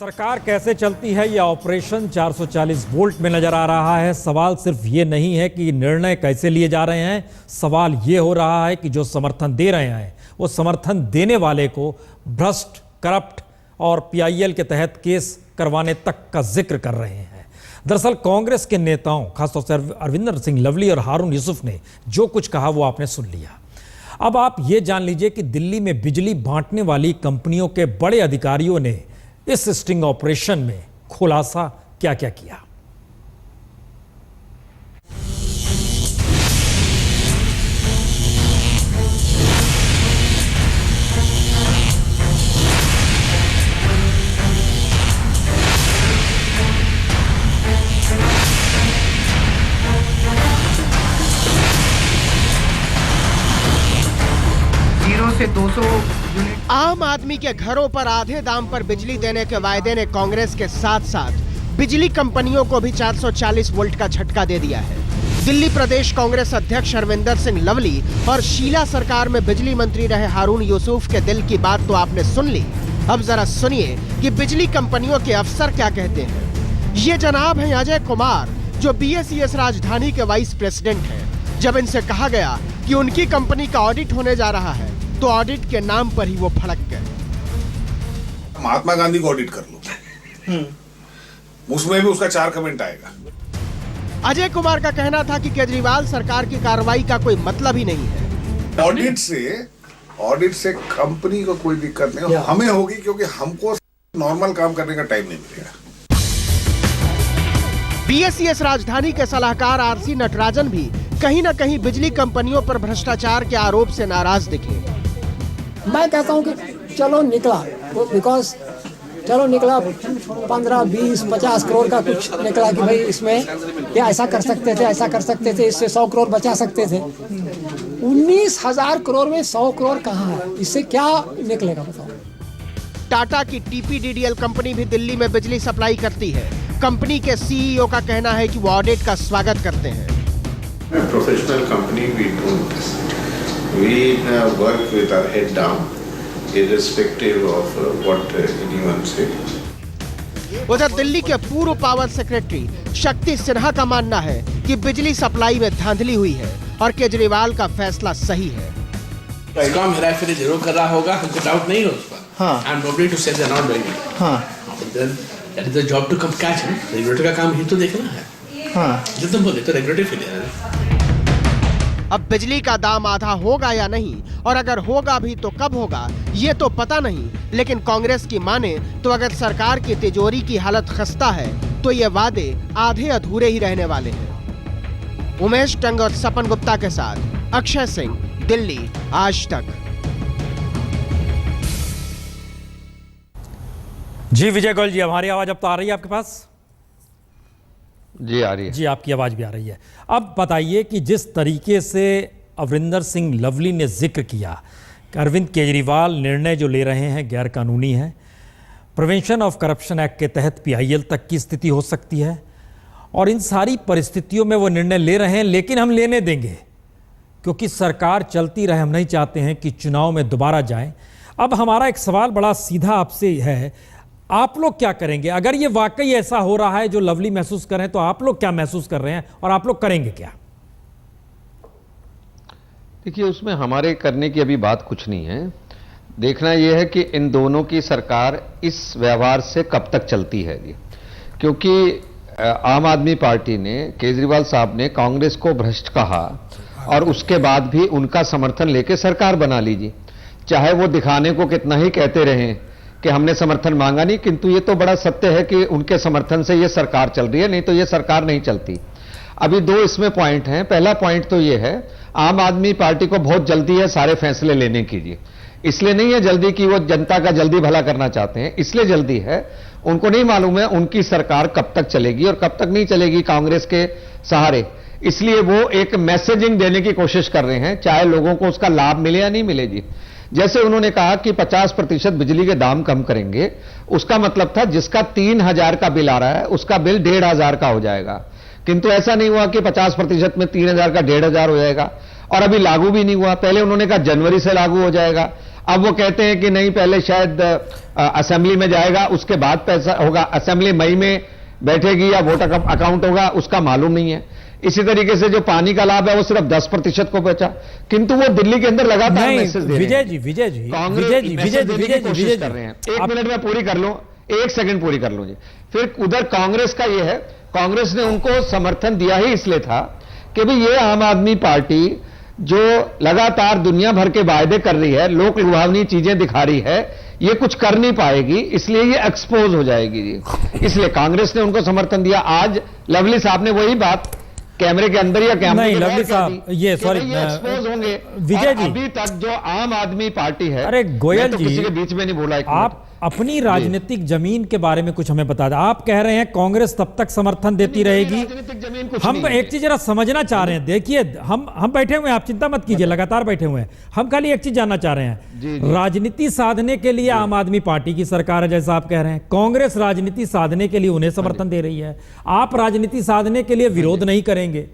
सरकार कैसे चलती है यह ऑपरेशन 440 वोल्ट में नजर आ रहा है। सवाल सिर्फ ये नहीं है कि निर्णय कैसे लिए जा रहे हैं, सवाल ये हो रहा है कि जो समर्थन दे रहे हैं वो समर्थन देने वाले को भ्रष्ट, करप्ट और पीआईएल के तहत केस करवाने तक का जिक्र कर रहे हैं। दरअसल कांग्रेस के नेताओं, खासतौर से अरविंदर सिंह लवली और हारून यूसुफ ने जो कुछ कहा वो आपने सुन लिया। अब आप ये जान लीजिए कि दिल्ली में बिजली बांटने वाली कंपनियों के बड़े अधिकारियों ने इस स्टिंग ऑपरेशन में खुलासा क्या क्या किया। 0 से 200 यूनिट। आम आदमी के घरों पर आधे दाम पर बिजली देने के वायदे ने कांग्रेस के साथ साथ बिजली कंपनियों को भी 440 वोल्ट का झटका दे दिया है। दिल्ली प्रदेश कांग्रेस अध्यक्ष अरविंदर सिंह लवली और शीला सरकार में बिजली मंत्री रहे हारून यूसुफ के दिल की बात तो आपने सुन ली। अब जरा सुनिए कि बिजली कंपनियों के अफसर क्या कहते हैं। ये जनाब हैं अजय कुमार, जो BSES राजधानी के वाइस प्रेसिडेंट हैं। जब इनसे कहा गया कि उनकी कंपनी का ऑडिट होने जा रहा है तो ऑडिट के नाम पर ही वो भड़क गए। महात्मा गांधी को ऑडिट कर लो, उसमें भी उसका 4 कमेंट आएगा। अजय कुमार का कहना था कि केजरीवाल सरकार की कार्रवाई का कोई मतलब ही नहीं है। ऑडिट से कंपनी को कोई दिक्कत नहीं, हमें होगी क्योंकि हमको नॉर्मल काम करने का टाइम नहीं मिलेगा। BSES राजधानी के सलाहकार RC नटराजन भी कहीं न कहीं बिजली कंपनियों पर भ्रष्टाचार के आरोप से नाराज दिखे। मैं कहता हूं कि चलो निकला, बिकॉज चलो निकला 15, 20, 50 करोड़ का कुछ निकला कि भाई इसमें ये ऐसा कर सकते थे, ऐसा कर सकते थे, इससे 100 करोड़ बचा सकते थे। 19,000 करोड़ में 100 करोड़ कहाँ है? इससे क्या निकलेगा बताओ। टाटा की TPDDL कंपनी भी दिल्ली में बिजली सप्लाई करती है। कंपनी के CEO का कहना है कि वो ऑडिट का स्वागत करते हैं। A professional company, we don't. We work with our head down, irrespective of what anyone say. उधर दिल्ली के पूर्व पावर सेक्रेटरी शक्ति सिन्हा का मानना है कि बिजली सप्लाई में धांधली हुई है और केजरीवाल का फैसला सही है। काम हेराफेरी जरूर कर रहा होगा, हमको डाउट नहीं है उस पर। हाँ। I'm not ready to say they're not doing it. हाँ। But then that is the job to come catch him. Regulator का काम ही तो देखना है। हाँ। जो तुम बोले तो रेगुलेटरी फेलियर है। अब बिजली का दाम आधा होगा या नहीं, और अगर होगा भी तो कब होगा ये तो पता नहीं। लेकिन कांग्रेस की माने तो अगर सरकार की तिजोरी की हालत खस्ता है तो ये वादे आधे अधूरे ही रहने वाले हैं। उमेश टंग और सपन गुप्ता के साथ अक्षय सिंह, दिल्ली आज तक। जी विजय गोयल जी, हमारी आवाज अब तो आ रही है आपके पास? जी आ रही है। जी आपकी आवाज़ भी आ रही है। अब बताइए कि जिस तरीके से अरविंदर सिंह लवली ने जिक्र किया कि अरविंद केजरीवाल निर्णय जो ले रहे हैं गैर कानूनी है, प्रिवेंशन ऑफ करप्शन एक्ट के तहत PIL तक की स्थिति हो सकती है, और इन सारी परिस्थितियों में वो निर्णय ले रहे हैं, लेकिन हम लेने देंगे क्योंकि सरकार चलती रहे। हम नहीं चाहते हैं कि चुनाव में दोबारा जाएं। अब हमारा एक सवाल बड़ा सीधा आपसे है, आप लोग क्या करेंगे अगर ये वाकई ऐसा हो रहा है जो लवली महसूस कर रहे हैं? तो आप लोग क्या महसूस कर रहे हैं और आप लोग करेंगे क्या? देखिए, उसमें हमारे करने की अभी बात कुछ नहीं है। देखना यह है कि इन दोनों की सरकार इस व्यवहार से कब तक चलती है। क्योंकि आम आदमी पार्टी ने, केजरीवाल साहब ने कांग्रेस को भ्रष्ट कहा और उसके बाद भी उनका समर्थन लेके सरकार बना लीजिए। चाहे वो दिखाने को कितना ही कहते रहें कि हमने समर्थन मांगा नहीं, किंतु ये तो बड़ा सत्य है कि उनके समर्थन से ये सरकार चल रही है, नहीं तो ये सरकार नहीं चलती। अभी 2 इसमें पॉइंट हैं। पहला पॉइंट तो ये है, आम आदमी पार्टी को बहुत जल्दी है सारे फैसले लेने की। जी इसलिए नहीं है जल्दी कि वो जनता का जल्दी भला करना चाहते हैं, इसलिए जल्दी है उनको नहीं मालूम है उनकी सरकार कब तक चलेगी और कब तक नहीं चलेगी कांग्रेस के सहारे। इसलिए वो एक मैसेजिंग देने की कोशिश कर रहे हैं, चाहे लोगों को उसका लाभ मिले या नहीं मिले। जी जैसे उन्होंने कहा कि 50% बिजली के दाम कम करेंगे, उसका मतलब था जिसका 3,000 का बिल आ रहा है उसका बिल 1,500 का हो जाएगा। किंतु ऐसा नहीं हुआ कि 50% में 3,000 का 1,500 हो जाएगा, और अभी लागू भी नहीं हुआ। पहले उन्होंने कहा जनवरी से लागू हो जाएगा, अब वो कहते हैं कि नहीं, पहले शायद असेंबली में जाएगा, उसके बाद पैसा होगा, असेंबली मई में बैठेगी या वोट अकाउंट होगा, उसका मालूम नहीं है। इसी तरीके से जो पानी का लाभ है वो सिर्फ 10% को बचा, किंतु वो दिल्ली के अंदर लगातार मैसेज दे रहे हैं। विजय जी कोशिश कर रहे हैं। एक मिनट में पूरी कर लूं, 1 सेकंड पूरी कर लूं जी। फिर उधर कांग्रेस का ये है, कांग्रेस ने उनको समर्थन दिया ही इसलिए था कि भाई ये आम आदमी पार्टी जो लगातार दुनिया भर के वायदे कर रही है, लोक लुभावनी चीजें दिखा रही है, ये कुछ कर नहीं पाएगी, इसलिए ये एक्सपोज हो जाएगी जी। इसलिए कांग्रेस ने उनको समर्थन दिया। आज लवली साहब ने वही बात कैमरे के अंदर या कैमरे नहीं, के लवली साहब, ये सॉरी एक्सपोज होंगे। विजय जी, अभी तक जो आम आदमी पार्टी है, अरे गोयल तो जी, किसी के बीच में नहीं बोला। आप अपनी राजनीतिक जमीन के बारे में कुछ हमें बता दें। आप कह रहे हैं कांग्रेस तब तक समर्थन देती रहेगी। हम एक चीज जरा समझना चाह रहे हैं। देखिए, हम बैठे हुए हैं, आप चिंता मत कीजिए, लगातार बैठे हुए हैं। हम खाली एक चीज जानना चाह रहे हैं। राजनीति साधने के लिए आम आदमी पार्टी की सरकार है, जैसा आप कह रहे हैं। कांग्रेस राजनीति साधने के लिए उन्हें समर्थन दे रही है। आप राजनीति साधने के लिए विरोध नहीं करेंगे।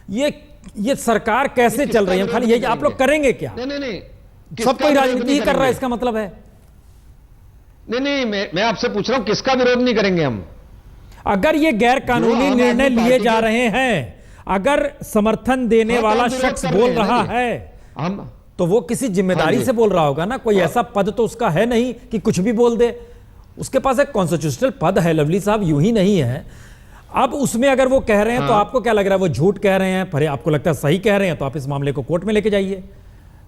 ये सरकार कैसे चल रही है? खाली यही, आप लोग करेंगे क्या? नहीं, सब कोई राजनीति ही कर रहा है, इसका मतलब है। नहीं, मैं आपसे पूछ रहा हूं, किसका विरोध नहीं करेंगे हम? अगर ये गैर कानूनी निर्णय लिए जा रहे हैं, अगर समर्थन देने वाला शख्स बोल रहा है, हम तो वो किसी जिम्मेदारी से बोल रहा होगा ना। कोई ऐसा पद तो उसका है नहीं कि कुछ भी बोल दे। उसके पास एक कॉन्स्टिट्यूशनल पद है लवली साहब, यूं ही नहीं है। अब उसमें अगर वो कह रहे हैं तो आपको क्या लग रहा है? वो झूठ कह रहे हैं? फिर आपको लगता है सही कह रहे हैं, तो आप इस मामले को कोर्ट में लेके जाइए।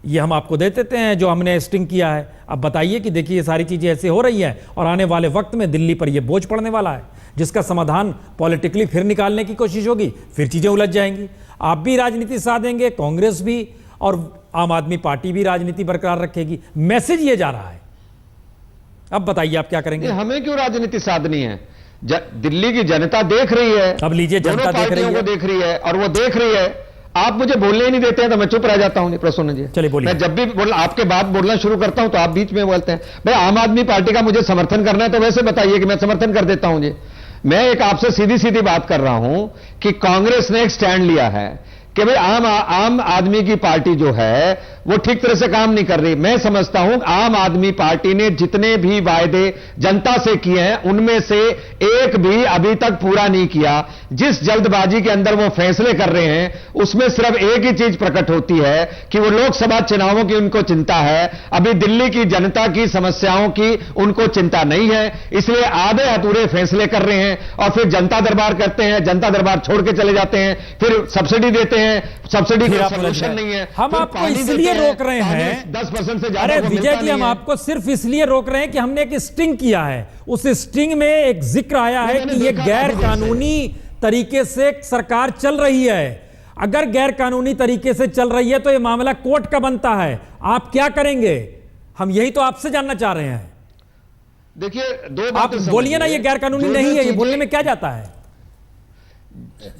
ये हम आपको दे देते हैं जो हमने स्टिंग किया है। अब बताइए कि देखिए ये सारी चीजें ऐसे हो रही हैं और आने वाले वक्त में दिल्ली पर ये बोझ पड़ने वाला है, जिसका समाधान पॉलिटिकली फिर निकालने की कोशिश होगी, फिर चीजें उलझ जाएंगी। आप भी राजनीति साधेंगे, कांग्रेस भी, और आम आदमी पार्टी भी राजनीति बरकरार रखेगी। मैसेज ये जा रहा है। अब बताइए आप क्या करेंगे? हमें क्यों राजनीति साधनी है? दिल्ली की जनता देख रही है। अब लीजिए, जनता देख रही है और वो देख रही है। आप मुझे बोलने ही नहीं देते हैं तो मैं चुप रह जाता हूं। प्रसून जी, चलिए बोलिए। मैं जब भी आपके बात बोलना शुरू करता हूं तो आप बीच में बोलते हैं। भाई आम आदमी पार्टी का मुझे समर्थन करना है तो वैसे बताइए कि मैं समर्थन कर देता हूं जी। मैं एक आपसे सीधी सीधी बात कर रहा हूं कि कांग्रेस ने एक स्टैंड लिया है कि भाई आम आदमी की पार्टी जो है वो ठीक तरह से काम नहीं कर रही। मैं समझता हूं आम आदमी पार्टी ने जितने भी वायदे जनता से किए हैं उनमें से एक भी अभी तक पूरा नहीं किया। जिस जल्दबाजी के अंदर वो फैसले कर रहे हैं उसमें सिर्फ एक ही चीज प्रकट होती है कि वो लोकसभा चुनावों की उनको चिंता है, अभी दिल्ली की जनता की समस्याओं की उनको चिंता नहीं है। इसलिए आधे अधूरे फैसले कर रहे हैं और फिर जनता दरबार करते हैं, जनता दरबार छोड़ के चले जाते हैं, फिर सब्सिडी देते हैं, सब्सिडी का सॉल्यूशन नहीं है। हम आपको इसलिए रोक रहे हैं 10% से ज्यादा। अरे विजय जी, हम आपको सिर्फ इसलिए रोक रहे हैं कि हमने एक स्टिंग किया है। उस स्टिंग में एक जिक्र आया है कि ये गैर कानूनी तरीके से सरकार चल रही है। अगर गैर कानूनी तरीके से चल रही है तो ये मामला कोर्ट का बनता है। आप क्या करेंगे? हम यही तो आपसे जानना चाह रहे हैं। देखिए, दो बातें आप बोलिए ना, ये गैर कानूनी नहीं है, ये बोलने में क्या जाता है?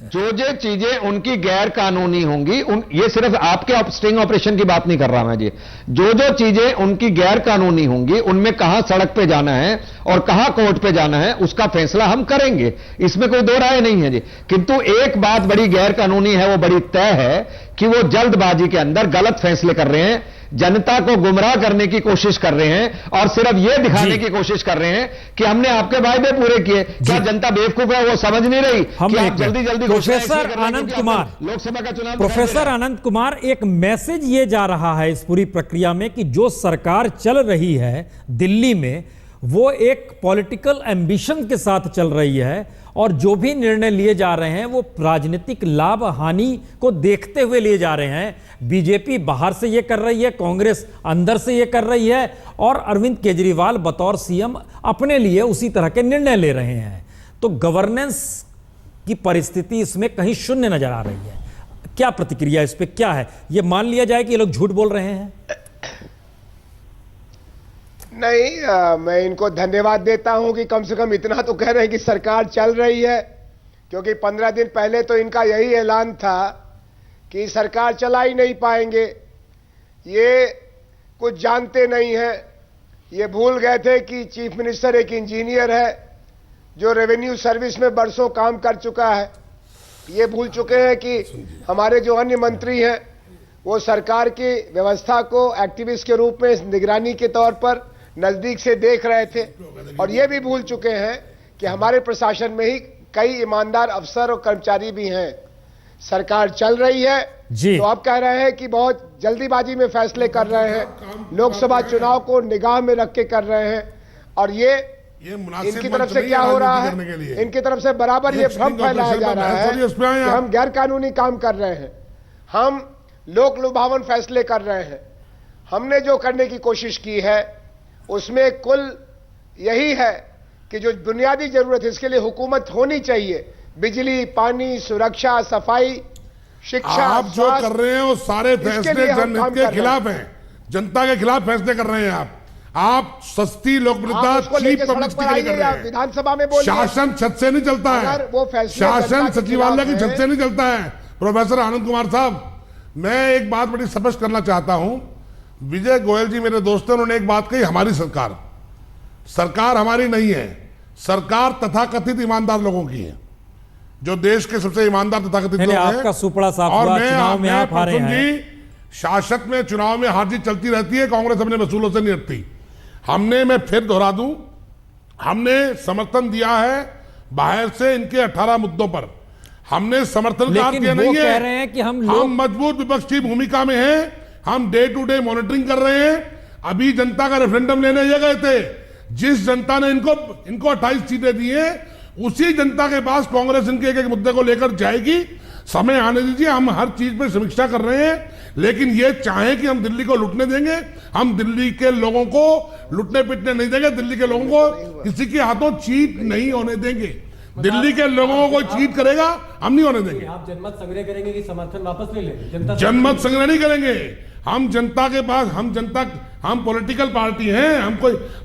जो चीजें उनकी गैर कानूनी होंगी, ये सिर्फ आपके स्टिंग ऑपरेशन की बात नहीं कर रहा मैं जी। जो चीजें उनकी गैर कानूनी होंगी उनमें कहां सड़क पे जाना है और कहां कोर्ट पे जाना है उसका फैसला हम करेंगे, इसमें कोई दो राय नहीं है जी। किंतु एक बात बड़ी गैर कानूनी है, वो बड़ी तय है कि वो जल्दबाजी के अंदर गलत फैसले कर रहे हैं, जनता को गुमराह करने की कोशिश कर रहे हैं और सिर्फ यह दिखाने की कोशिश कर रहे हैं कि हमने आपके वायदे पूरे किए। क्या जनता बेवकूफ है? वो समझ नहीं रही कि आप जल्दी प्रोफेसर आनंद कुमार, लोकसभा का चुनाव, प्रोफेसर आनंद कुमार, एक मैसेज ये जा रहा है इस पूरी प्रक्रिया में कि जो सरकार चल रही है दिल्ली में वो एक पॉलिटिकल एम्बिशन के साथ चल रही है और जो भी निर्णय लिए जा रहे हैं वो राजनीतिक लाभ हानि को देखते हुए लिए जा रहे हैं। बीजेपी बाहर से ये कर रही है, कांग्रेस अंदर से ये कर रही है और अरविंद केजरीवाल बतौर सीएम अपने लिए उसी तरह के निर्णय ले रहे हैं। तो गवर्नेंस की परिस्थिति इसमें कहीं शून्य नजर आ रही है। क्या प्रतिक्रिया इस पे क्या है? ये मान लिया जाए कि ये लोग झूठ बोल रहे हैं? नहीं, मैं इनको धन्यवाद देता हूं कि कम से कम इतना तो कह रहे हैं कि सरकार चल रही है, क्योंकि 15 दिन पहले तो इनका यही ऐलान था कि सरकार चला ही नहीं पाएंगे। ये कुछ जानते नहीं हैं, ये भूल गए थे कि चीफ मिनिस्टर एक इंजीनियर है जो रेवेन्यू सर्विस में बरसों काम कर चुका है। ये भूल चुके हैं कि हमारे जो अन्य मंत्री हैं वो सरकार की व्यवस्था को एक्टिविस्ट के रूप में निगरानी के तौर पर नजदीक से देख रहे थे और ये भी भूल चुके हैं कि हमारे प्रशासन में ही कई ईमानदार अफसर और कर्मचारी भी हैं। सरकार चल रही है तो आप कह रहे हैं कि बहुत जल्दीबाजी में फैसले कर रहे हैं, लोकसभा चुनाव को निगाह में रख के कर रहे हैं और ये इनकी तरफ से क्या हो रहा है, इनकी तरफ से बराबर ये भ्रम फैलाया जा रहा है कि हम गैर कानूनी काम कर रहे हैं, हम लोक लुभावन फैसले कर रहे हैं। हमने जो करने की कोशिश की है उसमें कुल यही है कि जो बुनियादी जरूरत है इसके लिए हुकूमत होनी चाहिए, बिजली, पानी, सुरक्षा, सफाई, शिक्षा। आप जो कर रहे हैं वो सारे फैसले जनहित के खिलाफ हैं, जनता के खिलाफ फैसले कर रहे हैं। आप सस्ती लोकप्रियता, चीप पब्लिसिटी के लिए कर रहे हैं। विधानसभा में बोलिए, शासन छत से नहीं चलता है, शासन सचिवालय की छत से नहीं चलता है। प्रोफेसर आनंद कुमार साहब, मैं एक बात बड़ी स्पष्ट करना चाहता हूं। विजय गोयल जी मेरे दोस्त हैं, उन्होंने एक बात कही, हमारी सरकार हमारी नहीं है, सरकार तथाकथित ईमानदार लोगों की है, जो देश के सबसे ईमानदार तथाकथित लोग हैं। आपका सुपड़ा साफ हुआ, चुनाव में आप हारे हैं। शासक में चुनाव में हार जीत चलती रहती है, कांग्रेस अपने वसूलों से नहीं हटती। मैं फिर दोहरा दूं, हमने समर्थन दिया है बाहर से इनके 18 मुद्दों पर, हमने समर्थन किया नहीं है। कह रहे हैं कि हम मजबूत विपक्ष की भूमिका में हैं, हम डे टू डे मॉनिटरिंग कर रहे हैं। अभी जनता का रेफरेंडम लेने ये गए थे, जिस जनता ने इनको 28 सीटें दी हैं, उसी जनता के पास कांग्रेस इनके एक मुद्दे को लेकर जाएगी। समय आने दीजिए, हम हर चीज पे समीक्षा कर रहे हैं, लेकिन ये चाहे कि हम दिल्ली को लूटने देंगे, हम दिल्ली के लोगों को लूटने पिटने नहीं देंगे, दिल्ली के लोगों को किसी के हाथों चीट नहीं होने देंगे। दिल्ली के लोगों को चीट करेगा, हम नहीं होने देंगे। आप जनमत संग्रह करेंगे कि समर्थन वापस ले लेंगे? जनमत संग्रह नहीं करेंगे, हम जनता के पास, हम पॉलिटिकल पार्टी हैं,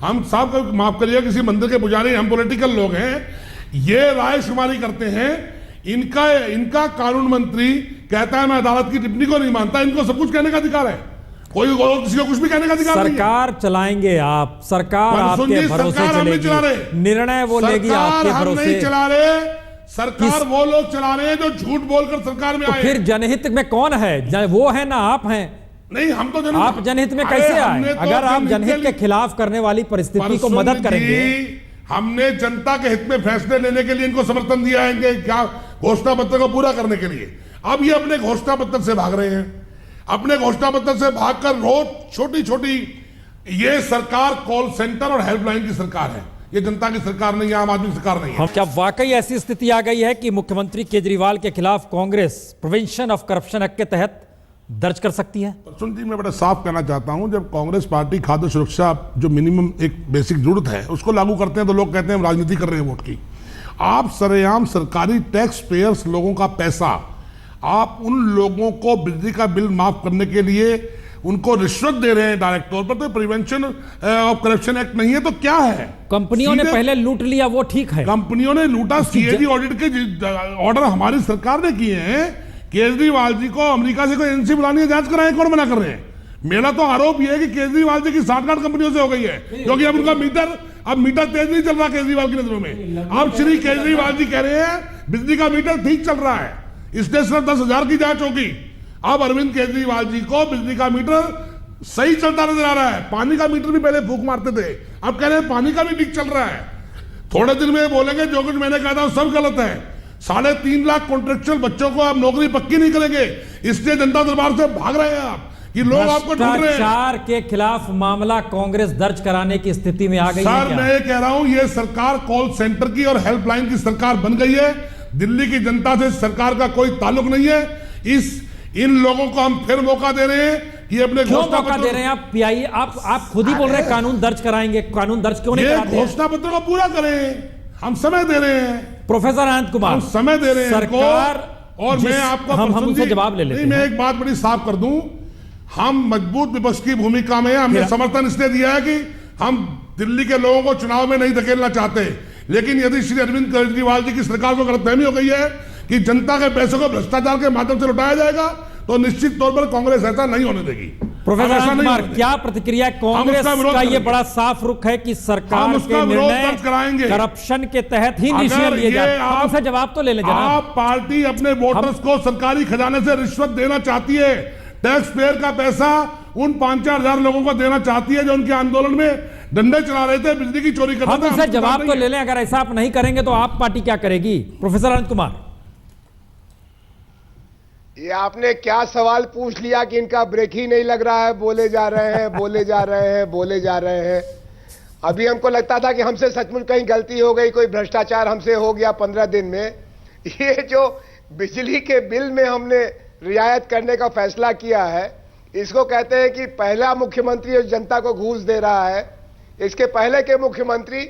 हम साहब को माफ करिए, किसी मंदिर के पुजारी, हम पॉलिटिकल लोग हैं। ये राय शुमारी करते हैं, इनका कानून मंत्री कहता है मैं अदालत की टिप्पणी को नहीं मानता, इनको सब कुछ कहने का अधिकार है, कोई किसी को कुछ भी कहने का अधिकार नहीं है। सरकार चलाएंगे आप, सरकार आपके भरोसे चलेगी, निर्णय वो लेगी आपके भरोसे। नहीं चला रहे, सरकार वो लोग चला रहे हैं जो झूठ बोलकर सरकार में आए। फिर जनहित में कौन है? वो है ना आप हैं? नहीं, हम तो आप जनहित में कैसे आए? अगर आप जनहित के खिलाफ करने वाली परिस्थिति को मदद करेंगे। हमने जनता के हित में फैसले लेने के लिए इनको समर्थन दिया है, इनके क्या घोषणा पत्र को पूरा करने के लिए। अब ये अपने घोषणा पत्र से भाग रहे हैं, अपने घोषणा पत्र से भागकर रोज छोटी छोटी, ये सरकार कॉल सेंटर और हेल्पलाइन की सरकार है, ये जनता की सरकार नहीं है, आम आदमी सरकार नहीं है। क्या वाकई ऐसी स्थिति आ गई है कि मुख्यमंत्री केजरीवाल के खिलाफ Congress prevention of corruption act के तहत दर्ज कर सकती है? सुन जी, मैं बड़ा साफ कहना चाहता हूं, जब कांग्रेस पार्टी खाद्य सुरक्षा जो मिनिमम एक बेसिक जरूरत है उसको लागू करते हैं तो लोग कहते हैं हम राजनीति कर रहे हैं वोट की। आप सरेआम सरकारी टैक्स पेयर्स लोगों का पैसा, आप उन लोगों को बिजली का बिल माफ करने के लिए उनको रिश्वत दे रहे हैं डायरेक्ट तौर पर, तो प्रिवेंशन ऑफ करप्शन एक्ट नहीं है तो क्या है? कंपनियों ने पहले लूट लिया, वो ठीक है, कंपनियों ने लूटा, सीएजी ऑडिट के ऑर्डर हमारी सरकार ने किए हैं। केजरीवाल जी को अमेरिका से कोई एजेंसी बुलानी है, जांच कराएं, कौन मना कर रहे हैं? मेरा तो आरोप यह है कि केजरीवाल जी की साठगांठ कंपनियों से हो गई है, क्योंकि अब उनका मीटर तेज नहीं चल रहा केजरीवाल की नजरों में। अब श्री केजरीवाल जी कह रहे हैं बिजली का मीटर ठीक चल रहा है, इसलिए सिर्फ 10,000 की जांच होगी। अब अरविंद केजरीवाल जी को बिजली का मीटर सही चलता नजर आ रहा है, पानी का मीटर भी पहले फूंक मारते थे, अब कह रहे हैं पानी का भी ठीक चल रहा है। थोड़े दिन में बोलेंगे जो कुछ मैंने कहा था सब गलत है। 3.5 लाख कॉन्ट्रेक्चुअल बच्चों को आप नौकरी पक्की नहीं करेंगे, इसलिए जनता दरबार से भाग रहे हैं आप, कि लोग आपको ढूंढ रहे हैं। भ्रष्टाचार के खिलाफ मामला कांग्रेस दर्ज कराने की स्थिति में आ गई है। सर, मैं ये कह रहा हूं, ये सरकार कॉल सेंटर की और हेल्पलाइन की सरकार बन गई है। दिल्ली की जनता से सरकार का कोई ताल्लुक नहीं है। इन लोगों को हम फिर मौका दे रहे हैं कि अपने घोषणा पत्र दे रहे हैं आप पीआई, आप खुद ही बोल रहे हैं कानून दर्ज कराएंगे, कानून दर्ज क्यों नहीं कराते? घोषणा पत्र को पूरा करें, हम समय दे रहे हैं। प्रोफेसर आनंद कुमार, हम समय दे रहे हैं सरकार, और मैं आपको हम उनसे जवाब ले लेते हैं। मैं एक बात बड़ी साफ कर दूं, हम मजबूत विपक्ष की भूमिका में, हमने समर्थन इसलिए दिया है कि हम दिल्ली के लोगों को चुनाव में नहीं धकेलना चाहते, लेकिन यदि श्री अरविंद केजरीवाल जी की सरकार को गलतफहमी हो गई है कि जनता के पैसों को भ्रष्टाचार के माध्यम से लुटाया जाएगा, तो निश्चित तौर पर कांग्रेस ऐसा नहीं होने देगी। प्रोफेसर आनंद कुमार, क्या प्रतिक्रिया? कांग्रेस का ये बड़ा साफ रुख है कि सरकार के निर्णय करप्शन के तहत ही डिसीजन लिए जाते हैं। आपसे जवाब तो ले लें जनाब। आप पार्टी अपने वोटर्स को सरकारी खजाने से रिश्वत देना चाहती है, टैक्स पेयर का पैसा उन 5-4 हजार लोगों को देना चाहती है जो उनके आंदोलन में डंडे चला रहे थे, बिजली की चोरी कर रहे थे। हम उनसे जवाब तो ले लें, अगर ऐसा आप नहीं करेंगे तो आप पार्टी क्या करेगी? प्रोफेसर अनंत कुमार, ये आपने क्या सवाल पूछ लिया कि इनका ब्रेक ही नहीं लग रहा है, बोले जा रहे हैं, बोले जा रहे हैं, बोले जा रहे हैं। अभी हमको लगता था कि हमसे सचमुच कहीं गलती हो गई, कोई भ्रष्टाचार हमसे हो गया 15 दिन में। ये जो बिजली के बिल में हमने रियायत करने का फैसला किया है, इसको कहते हैं कि पहला मुख्यमंत्री जनता को घूस दे रहा है। इसके पहले के मुख्यमंत्री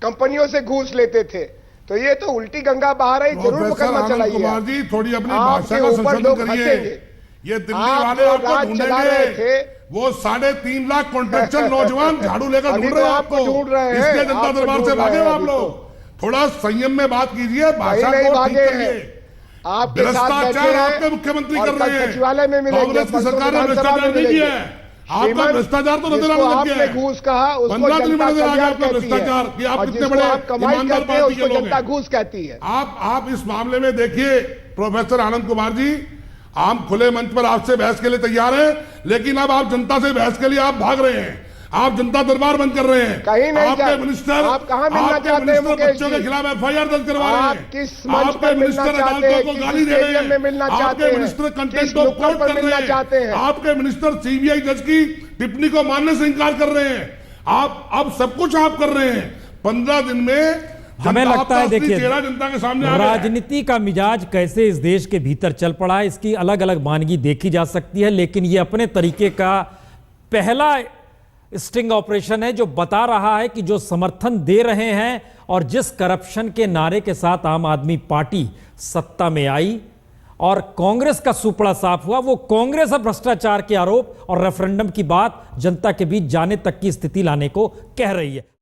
कंपनियों से घूस लेते थे, तो ये तो उल्टी गंगा बहा रही, जरूर मुकदमा चलाइए। कुमार जी, थोड़ी अपनी भाषा का संशोधन करिए। ये दिल्ली वाले आपको ढूंढेंगे, वो 3.5 लाख कॉन्ट्रेक्चुअल नौजवान झाड़ू लेकर ढूंढ रहे हैं आपको, इसलिए जनता दरबार से भागे आप लोग। थोड़ा संयम में बात कीजिए, भाषा को ठीक करिए। भ्रष्टाचार आपके मुख्यमंत्री कर रहे हैं, कांग्रेस की सरकार ने भ्रष्टाचार नहीं किया है। आपका भ्रष्टाचार तो नजर आने लग गया है। 15 दिन में नजर आ गया आपका भ्रष्टाचार कि आप कितने बड़े ईमानदार पार्टी के लोग हैं। घूस कहती है। आप इस मामले में देखिए प्रोफेसर आनंद कुमार जी, हम खुले मंच पर आपसे बहस के लिए तैयार हैं, लेकिन अब आप जनता से बहस के लिए आप भाग रहे हैं, आप जनता दरबार बंद कर रहे हैं। कहीं नहीं, आपके मिनिस्टर, आप कहां मिलना चाहते हैं? बच्चों के खिलाफ FIR दर्ज करवा रहे हैं। किस मंच पर मिलना चाहते हैं? को गाली दे रहे हैं। आपके मिनिस्टर कंटेंट को कोट कर रहे हैं। आपके मिनिस्टर CBI जज की टिप्पणी को मानने से इंकार कर रहे हैं। आप अब सब कुछ आप कर रहे हैं। 15 दिन में हमें लगता है, देखिए, जनता के सामने राजनीति का मिजाज कैसे इस देश के भीतर चल पड़ा है, इसकी अलग अलग मानगी देखी जा सकती है, लेकिन ये अपने तरीके का पहला स्टिंग ऑपरेशन है जो बता रहा है कि जो समर्थन दे रहे हैं और जिस करप्शन के नारे के साथ आम आदमी पार्टी सत्ता में आई और कांग्रेस का सुपड़ा साफ हुआ, वो कांग्रेस अब भ्रष्टाचार के आरोप और रेफरेंडम की बात जनता के बीच जाने तक की स्थिति लाने को कह रही है।